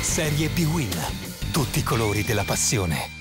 Serie B-Win. Tutti i colori della passione.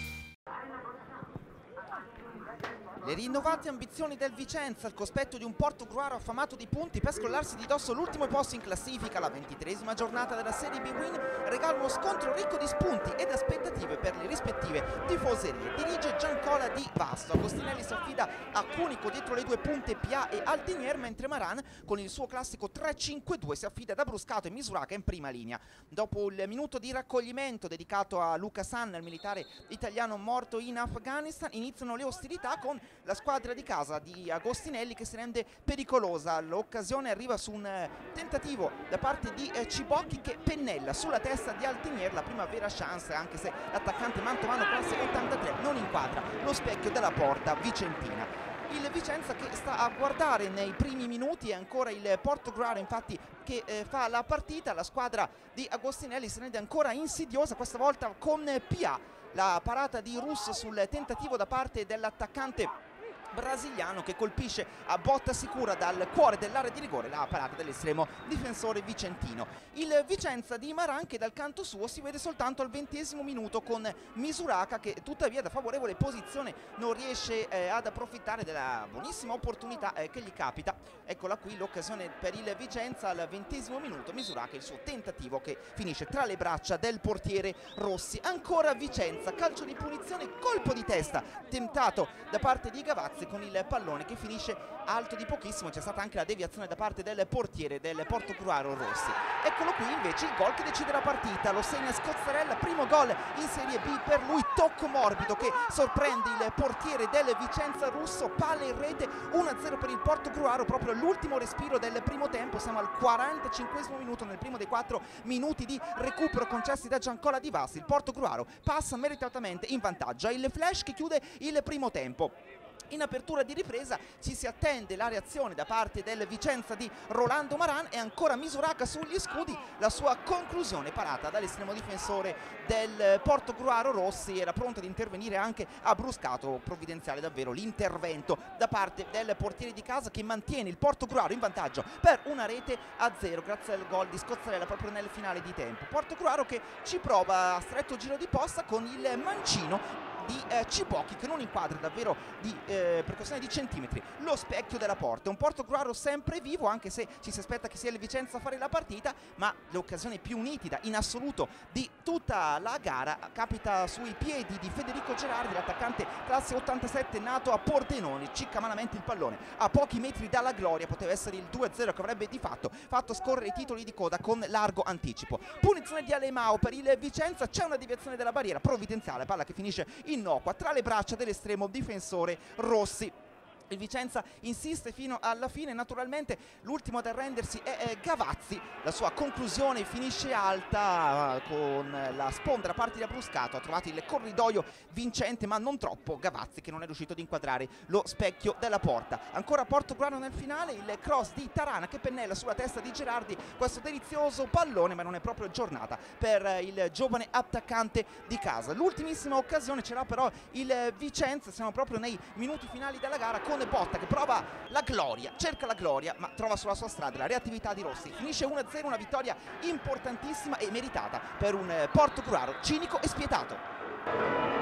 Le rinnovate ambizioni del Vicenza, al cospetto di un Portogruaro affamato di punti per scrollarsi di dosso l'ultimo posto in classifica, la 23esima giornata della Serie B-Win regala uno scontro ricco di spunti ed aspettative per le rispettive tifoserie. Dirige Giancola Di Vasto, Agostinelli si affida a Cunico dietro le due punte PA e Altinier, mentre Maran con il suo classico 3-5-2 si affida ad Abruscato e Misuraka in prima linea. Dopo il minuto di raccoglimento dedicato a Luca Sanna, il militare italiano morto in Afghanistan, iniziano le ostilità con la squadra di casa di Agostinelli che si rende pericolosa. L'occasione arriva su un tentativo da parte di Cibocchi che pennella sulla testa di Altinier, la prima vera chance, anche se l'attaccante Mantovano classe 83 non inquadra lo specchio della porta vicentina. Il Vicenza che sta a guardare nei primi minuti, è ancora il Portogruaro infatti che fa la partita. La squadra di Agostinelli si rende ancora insidiosa, questa volta con PA, la parata di Russo sul tentativo da parte dell'attaccante brasiliano che colpisce a botta sicura dal cuore dell'area di rigore la parata dell'estremo difensore vicentino. Il Vicenza di Maran che dal canto suo si vede soltanto al 20° minuto con Misuraka che tuttavia da favorevole posizione non riesce ad approfittare della buonissima opportunità che gli capita. Eccola qui l'occasione per il Vicenza al 20° minuto, Misuraka il suo tentativo che finisce tra le braccia del portiere Rossi. Ancora Vicenza, calcio di punizione, colpo di testa tentato da parte di Gavazzi con il pallone che finisce alto di pochissimo. C'è stata anche la deviazione da parte del portiere del Portogruaro Rossi. Eccolo qui invece il gol che decide la partita, lo segna Scozzarella, primo gol in Serie B per lui, tocco morbido che sorprende il portiere del Vicenza Russo, palla in rete, 1-0 per il Portogruaro, proprio l'ultimo respiro del primo tempo. Siamo al 45° minuto, nel primo dei 4 minuti di recupero concessi da Giancola Di Vasto. Il Portogruaro passa meritatamente in vantaggio, il flash che chiude il primo tempo. In apertura di ripresa ci si attende la reazione da parte del Vicenza di Rolando Maran e ancora Misuraka sugli scudi, la sua conclusione parata dall'estremo difensore del Portogruaro Rossi. Era pronto ad intervenire anche Abruscato, provvidenziale davvero l'intervento da parte del portiere di casa che mantiene il Portogruaro in vantaggio per 1-0 grazie al gol di Scozzarella proprio nel finale di tempo. Portogruaro che ci prova a stretto giro di posta con il mancino di Cibocchi che non inquadra davvero per questione di centimetri lo specchio della porta. Un Portogruaro sempre vivo, anche se ci si aspetta che sia il Vicenza a fare la partita, ma l'occasione più nitida in assoluto di tutta la gara capita sui piedi di Federico Gerardi, l'attaccante classe 87 nato a Pordenone. Cicca malamente il pallone a pochi metri dalla gloria, poteva essere il 2-0 che avrebbe di fatto fatto scorrere i titoli di coda con largo anticipo. Punizione di Alemao per il Vicenza, c'è una deviazione della barriera provvidenziale, palla che finisce innocua tra le braccia dell'estremo difensore Rossi. Il Vicenza insiste fino alla fine, naturalmente l'ultimo ad arrendersi è Gavazzi, la sua conclusione finisce alta con la sponda da parte di Abruscato, ha trovato il corridoio vincente ma non troppo. Gavazzi che non è riuscito ad inquadrare lo specchio della porta. Ancora Portogruaro nel finale, il cross di Tarana che pennella sulla testa di Gerardi questo delizioso pallone, ma non è proprio giornata per il giovane attaccante di casa. L'ultimissima occasione ce l'ha però il Vicenza, siamo proprio nei minuti finali della gara con Botta che prova la gloria, cerca la gloria ma trova sulla sua strada la reattività di Rossi. Finisce 1-0, una vittoria importantissima e meritata per un Portogruaro cinico e spietato.